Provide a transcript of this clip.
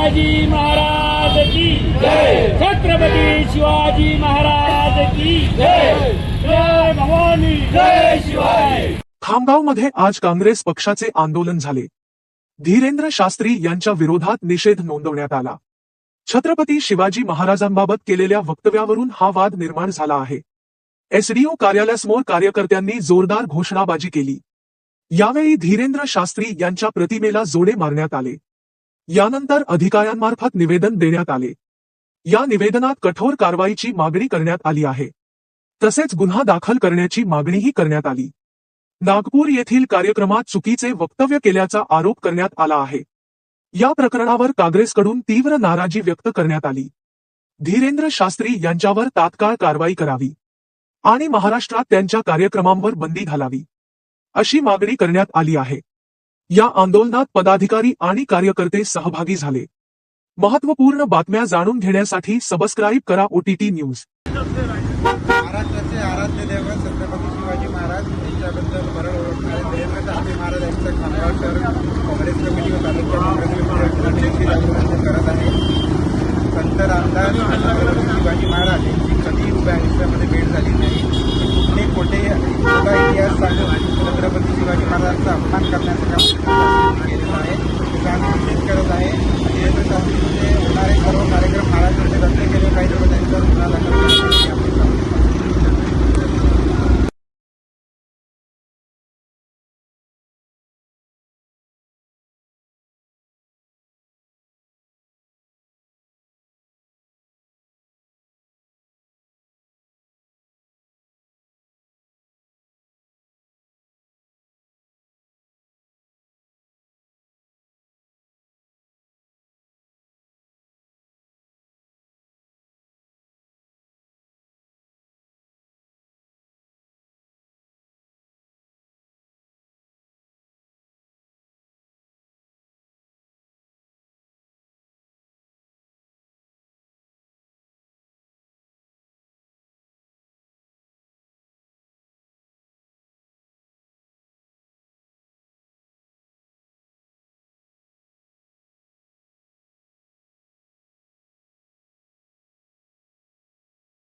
शिवाजी महाराज की जय। छत्रपती शिवाजी महाराज की जय। जय भवानी, जय शिवाय। खामगावमध्ये आज काँग्रेस पक्षाचे आंदोलन झाले। धीरेंद्र शास्त्री यांच्या विरोधात निषेध नोंदवण्यात आला। छत्रपती शिवाजी महाराजांबाबत केलेल्या वक्तव्यावरून हा वाद निर्माण झाला आहे। एसडीओ कार्यालयासमोर कार्यकर्त्यांनी जोरदार घोषणाबाजी केली। यावेळी धीरेंद्र शास्त्री यांच्या प्रतिमेला जोडे मारण्यात आले। यानंतर अधिकाऱ्यांमार्फत निवेदन देण्यात आले। या निवेदनात कठोर कारवाईची मागणी करण्यात आली आहे। तसेच गुन्हा दाखल करण्याची मागणीही करण्यात आली। नागपूर येथील कार्यक्रमात चुकीचे वक्तव्य केल्याचा आरोप करण्यात आला आहे। या प्रकरणावर काँग्रेसकडून तीव्र नाराजी व्यक्त करण्यात आली। धीरेंद्र शास्त्री यांच्यावर तात्काळ कारवाई करावी आणि महाराष्ट्रात त्यांच्या कार्यक्रमांवर बंदी घालावी अशी मागणी करण्यात आली आहे। या आंदोलनात पदाधिकारी आणि कार्यकर्ते सहभागी झाले। महत्त्वपूर्ण बातम्या जाणून घेण्यासाठी सबस्क्राईब करा OTT न्यूज। महाराष्ट्राचे आराध्य दैवत छत्रपती शिवाजी महाराज यांच्याबद्दल बरं ओळखणारे धीरेंद्र शास्त्री महाराज यांचं खामगाव शहर काँग्रेस कमिटी व तालुका काँग्रेस कमिटी अभिनंदन करत आहे। संत रामदास छत्रपती शिवाजी महाराज यांची कधीही उभ्या आयुष्यामध्ये भेट झाली नाही। कुठे खोटे इतिहास सांगून छत्रपती शिवाजी महाराजांचा अपमान करण्याचं काम